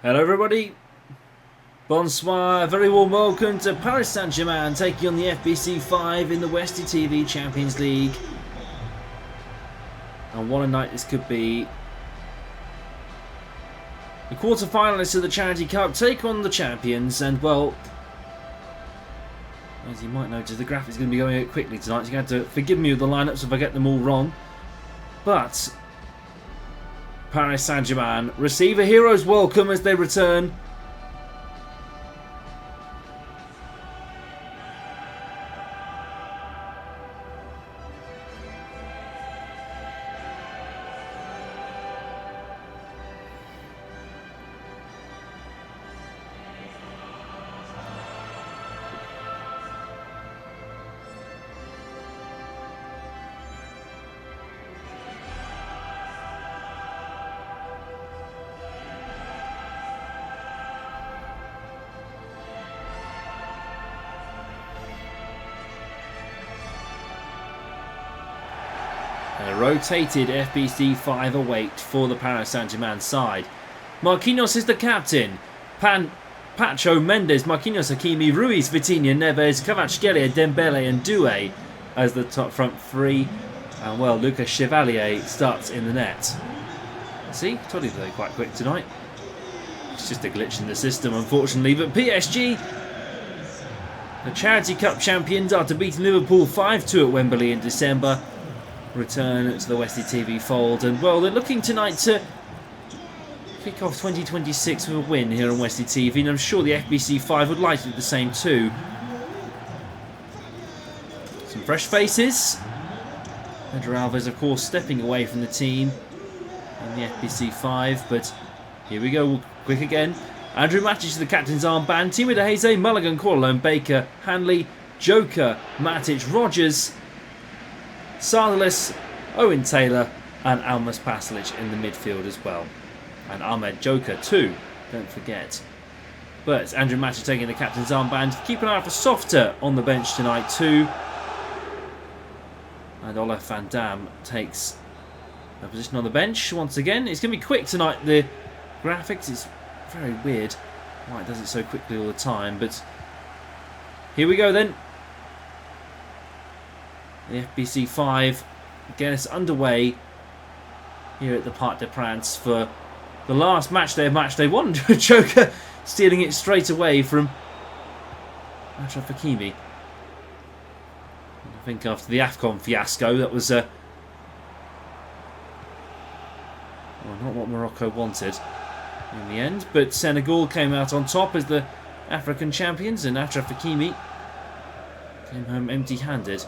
Hello everybody, bonsoir, very warm welcome to Paris Saint-Germain taking on the FBC5 in the Westie TV Champions League. And what a night this could be. The quarter-finalists of the Charity Cup take on the champions, and well, as you might notice, the graphic's going to be going out quickly tonight, so you're going to have to forgive me with the lineups if I get them all wrong. But Paris Saint-Germain receive a hero's welcome as they return. A rotated FBC5 await for the Paris Saint-Germain side. Marquinhos is the captain. Pacho Mendes, Marquinhos, Hakimi, Ruiz, Vitinha, Neves, Kvaratskhelia, Dembele and Doué as the top front three. And well, Lucas Chevalier starts in the net. See, told you they're quite quick tonight. It's just a glitch in the system, unfortunately. But PSG, the Charity Cup champions, after beating Liverpool 5-2 at Wembley in December, return to the Westie TV fold, and well, they're looking tonight to kick off 2026 with a win here on Westie TV, and I'm sure the FBC5 would like to do the same too. Some fresh faces. Pedro Alves, of course, stepping away from the team in the FBC5, but here we go, quick again. Andrew Matic is the captain's armband. Timo de Heze, Mulligan, Corleone, Baker, Hanley, Joker, Matic, Rogers, Sardelis, Owen Taylor and Almas Pasalic in the midfield as well. And Ahmed Joker too, don't forget. But Andrew Matic taking the captain's armband. Keep an eye out for Softer on the bench tonight too. And Olaf van Dam takes a position on the bench once again. It's going to be quick tonight. The graphics is very weird why it does it so quickly all the time. But here we go then. The FBC5 get us underway here at the Parc des Princes for the last match day one. Joker stealing it straight away from Achraf Hakimi. I think after the AFCON fiasco, that was well, not what Morocco wanted in the end. But Senegal came out on top as the African champions, and Achraf Hakimi came home empty-handed.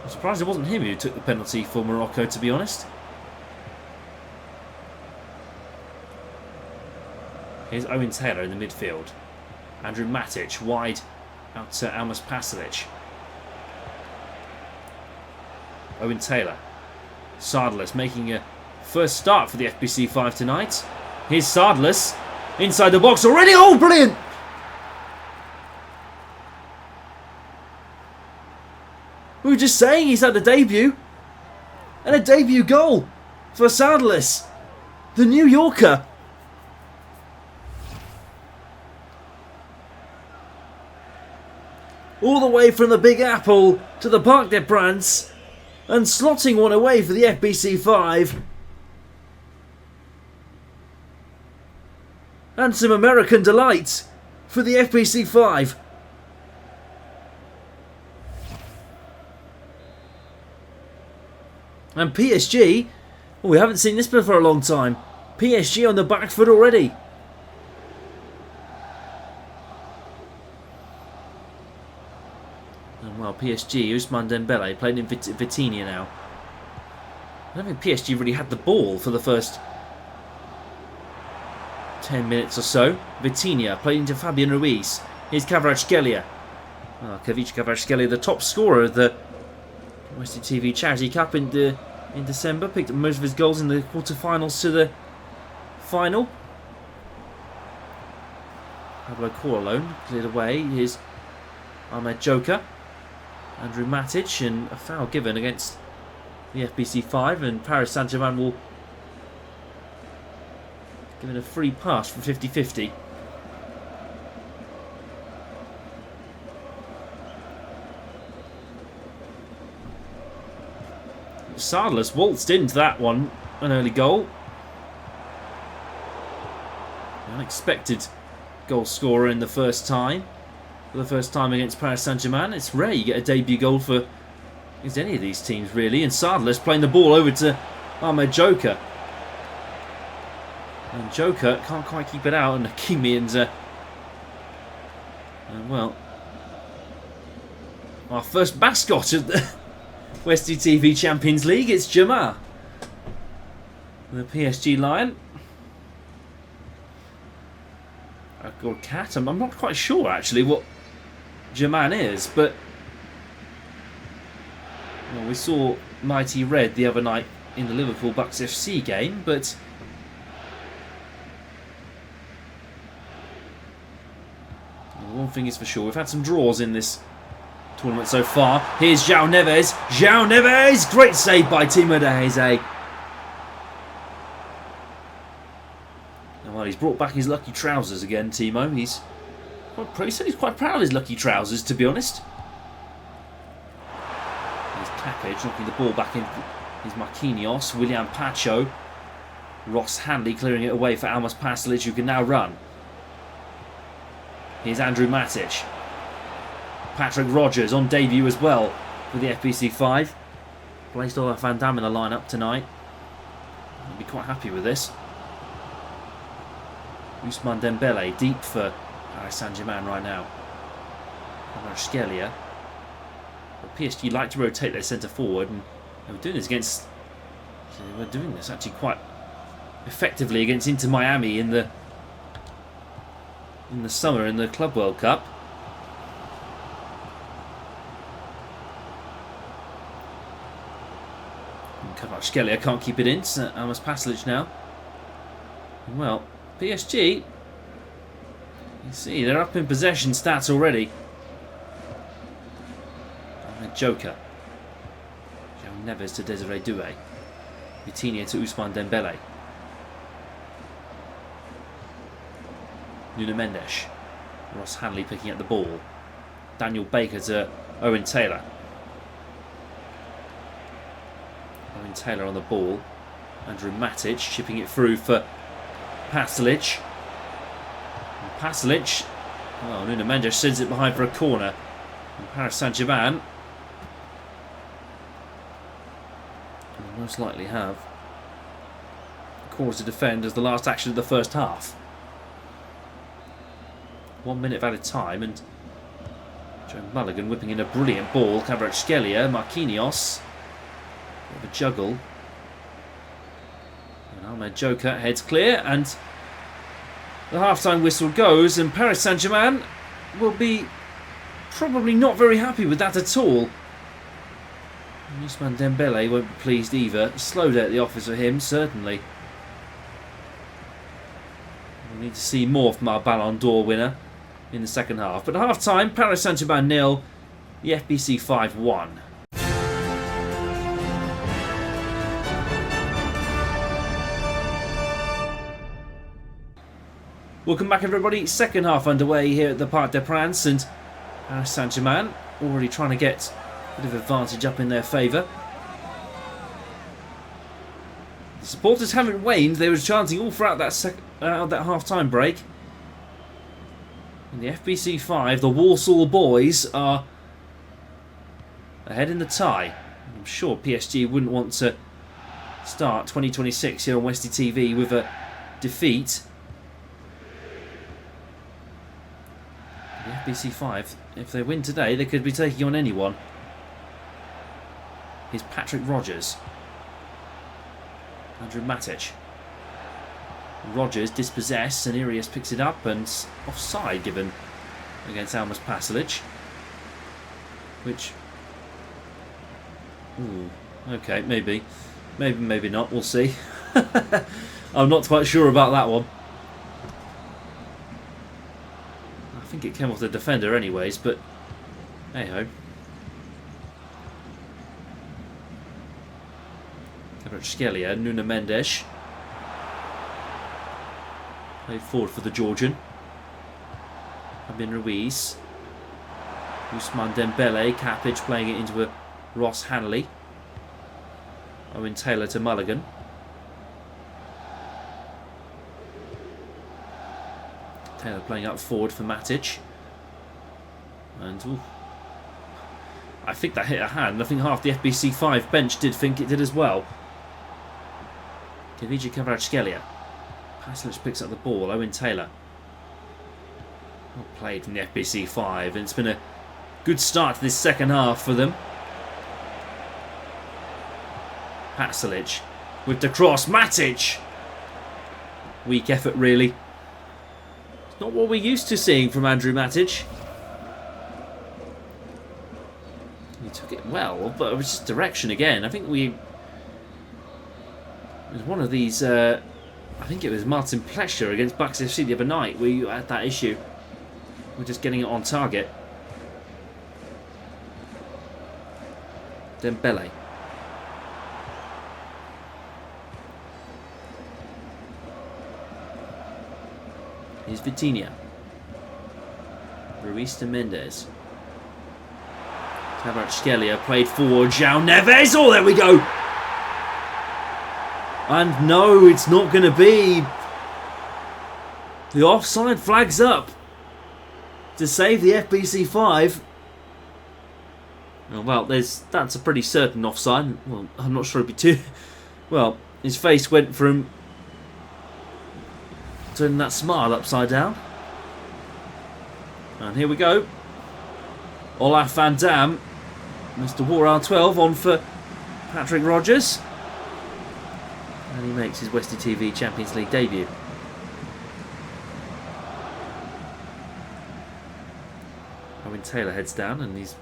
I'm surprised it wasn't him who took the penalty for Morocco, to be honest. Here's Owen Taylor in the midfield. Andrew Matic wide out to Almas Pasalic. Owen Taylor. Sardelis making a first start for the FBC5 tonight. Here's Sardelis inside the box already. Oh, brilliant! We were just saying he's had a debut. And a debut goal for Sardelis, the New Yorker. All the way from the Big Apple to the Parc des Princes, and slotting one away for the FBC5. And some American delight for the FBC5. And PSG, well, we haven't seen this for a long time. PSG on the back foot already. And well, PSG, Ousmane Dembele playing in Vitinha now. I don't think PSG really had the ball for the first 10 minutes or so. Vitinha played into Fabian Ruiz. Here's Kvaratskhelia. Oh, Kvaratskhelia, the top scorer of the Westie TV Charity Cup in December, picked up most of his goals in the quarterfinals to the final. Pablo Corleone cleared away. Here's Ahmed Joker, Andrew Matic, and a foul given against the FBC5, and Paris Saint-Germain will Given a free pass from 50-50. Sardless waltzed into that one, an early goal. Unexpected goal scorer in the first time. For the first time against Paris Saint-Germain. It's rare you get a debut goal for any of these teams, really. And Sardless playing the ball over to Ahmed Joker. And Joker can't quite keep it out. And Hakimi well, our first mascot of the Westie TV Champions League, it's Germain, the PSG Lion. I've got a cat. I'm not quite sure actually what Germain is, but well, we saw Mighty Red the other night in the Liverpool Bucks FC game, but one thing is for sure, we've had some draws in this tournament so far. Here's João Neves. João Neves! Great save by Timo de Geze. Well, he's brought back his lucky trousers again, Timo. He said he's quite proud of his lucky trousers, to be honest. Here's Capage knocking the ball back in. Here's Marquinhos, William Pacho. Ross Handley clearing it away for Almas Pasalic, who can now run. Here's Andrew Matic. Patrick Rogers on debut as well for the FBC5. Placed Ola Van Dam in the lineup tonight. I'll be quite happy with this. Ousmane Dembele deep for Paris Saint-Germain right now. Kvaratskhelia. PSG like to rotate their centre forward, and they were doing this against. They were doing this actually quite effectively against Inter Miami in the summer in the Club World Cup. Kvaratskhelia can't keep it in. Almas Pasalic now. Well, PSG, you see, they're up in possession stats already. Ahmed Joker. João Neves to Desiree Doué. Vitinha to Ousmane Dembele. Nuno Mendes. Ross Handley picking up the ball. Daniel Baker to Owen Taylor. Owen Taylor on the ball. Andrew Matic chipping it through for Pasalic. And Pasalic, well, Nuno Mendes sends it behind for a corner. And Paris Saint-Germain will most likely have cause to defend as the last action of the first half. 1 minute of added time, and Joe Mulligan whipping in a brilliant ball. Kvaratskhelia, Marquinhos, bit of a juggle. And Ahmed Joker heads clear, and the half-time whistle goes, and Paris Saint-Germain will be probably not very happy with that at all. Ousmane Dembele won't be pleased either. Slow day at the office for him, certainly. We need to see more from our Ballon d'Or winner in the second half. But at half-time, Paris Saint-Germain 0, the FBC5 1. Welcome back, everybody. Second half underway here at the Parc des Princes, and Paris Saint-Germain already trying to get a bit of advantage up in their favour. The supporters haven't waned. They were chanting all throughout that half-time break. In the FBC5, the Warsaw boys are ahead in the tie. I'm sure PSG wouldn't want to start 2026 here on Westie TV with a defeat. The FBC5, if they win today, they could be taking on anyone. Here's Patrick Rogers. Andrew Matic. Rogers dispossessed, and Irias picks it up, and offside given against Almas Pasalic. Which, okay, maybe not. We'll see. I'm not quite sure about that one. I think it came off the defender, anyways. But hey ho. Kvaratskhelia, Nuno Mendes. Played forward for the Georgian. Fabian Ruiz. Ousmane Dembele. Kapic playing it into a Ross Hanley. Owen Taylor to Mulligan. Taylor playing up forward for Matic. And ooh, I think that hit a hand. I think half the FBC5 bench did think it did as well. Davide Kvaratskhelia. Paslic picks up the ball. Owen Taylor. Well played from the FBC5. And it's been a good start to this second half for them. Paslic with the cross. Matic. Weak effort, really. It's not what we're used to seeing from Andrew Matic. He took it well, but it was just direction again. I think it was one of these. I think it was Martin Plescher against Bucks FC the other night where you had that issue. We're just getting it on target. Dembele. Here's Vitinha. Ruiz to Mendes. Kvaratskhelia played forward. João Neves. Oh, there we go. And no, it's not going to be. The offside flags up to save the FBC5. Oh, well, that's a pretty certain offside. Well, I'm not sure it'd be too. Well, his face went from turning that smile upside down. And here we go. Olaf van Dam, Mr. War 12 on for Patrick Rogers. And he makes his Westie TV Champions League debut. Owen Taylor heads down and he's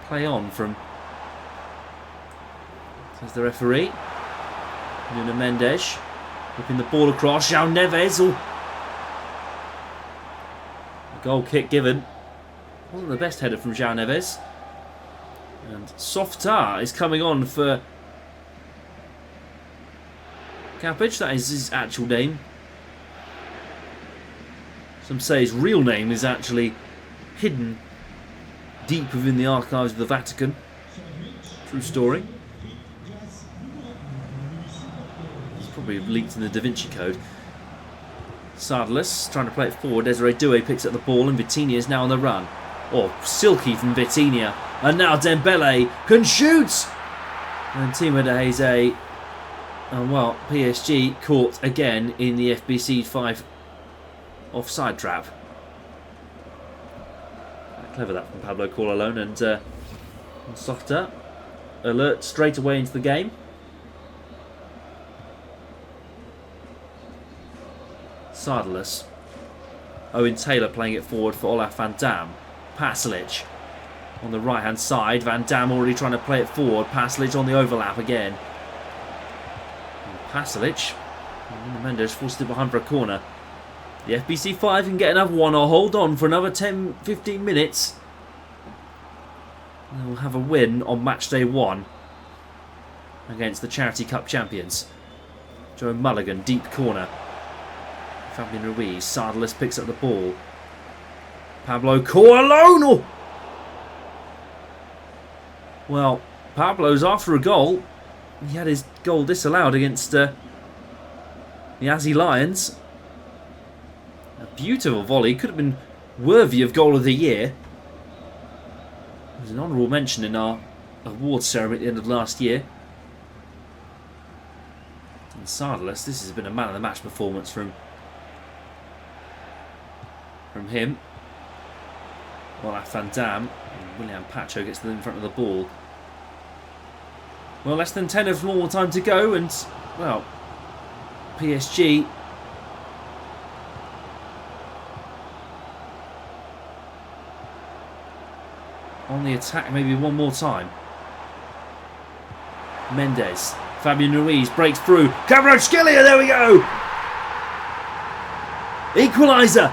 play on from, says the referee. Nuno Mendes whipping the ball across. João Neves. Oh. A goal kick given. Wasn't the best header from João Neves. And Softar is coming on for Kapic. That is his actual name. Some say his real name is actually hidden deep within the archives of the Vatican. True story. It's probably leaked in the Da Vinci Code. Sardelis trying to play it forward. Desiree Doué picks up the ball and Vitinha is now on the run. Oh, silky from Vitinha. And now Dembele can shoot! And Timo de Heze. And well, PSG caught again in the FBC5 offside trap. Clever that from Pablo Corlalone. And Softer alert straight away into the game. Sardelis. Owen Taylor playing it forward for Olaf van Dam. Paslic on the right hand side. Van Dam already trying to play it forward. Paslic on the overlap again. And Paslic. And Mendes forced it behind for a corner. The FBC5 can get another one or hold on for another 10-15 minutes. And we'll have a win on match day 1 against the Charity Cup champions. Joe Mulligan, deep corner. Fabian Ruiz. Sardelis picks up the ball. Pablo Corlalone. Well, Pablo's after a goal. He had his goal disallowed against the Aussie Lions. A beautiful volley. Could have been worthy of goal of the year. It was an honourable mention in our awards ceremony at the end of last year. And Sardelis, this has been a man of the match performance from him. Olaf van Dam. And William Pacho gets in front of the ball. Well, less than 10 of normal time to go, and well, PSG on the attack maybe one more time. Mendes. Fabian Ruiz breaks through. Kvaratskhelia, there we go! Equaliser!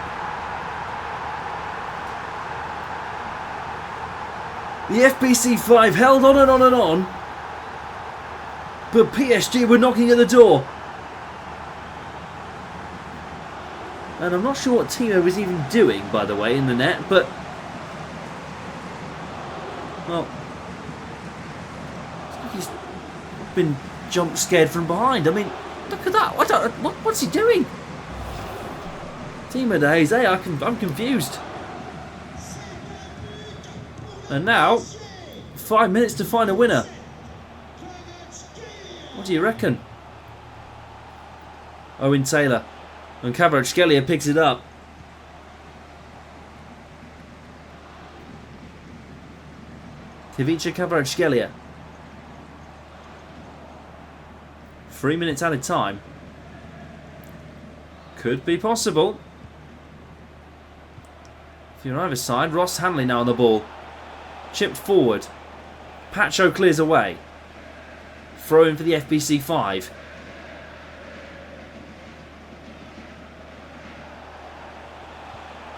The FBC5 held on and on and on, but PSG were knocking at the door. And I'm not sure what Timo was even doing, by the way, in the net, but... Well... He's been jump scared from behind. I mean, look at that. What's he doing? Timo de Gea, I'm confused. And now, 5 minutes to find a winner. What do you reckon? Owen Taylor. And Kvaratskhelia picks it up. Ivica Kvaratskhelia. 3 minutes out of time. Could be possible. If you're on either side, Ross Hanley now on the ball. Chipped forward. Pacho clears away. Throw in for the FBC5.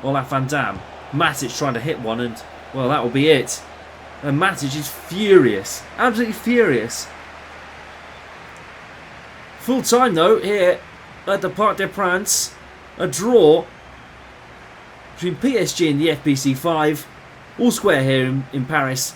Olaf van Dam. Matic trying to hit one and, well, that will be it. And Matic is furious. Absolutely furious. Full time though here at the Parc des Princes. A draw between PSG and the FBC5. All square here in Paris.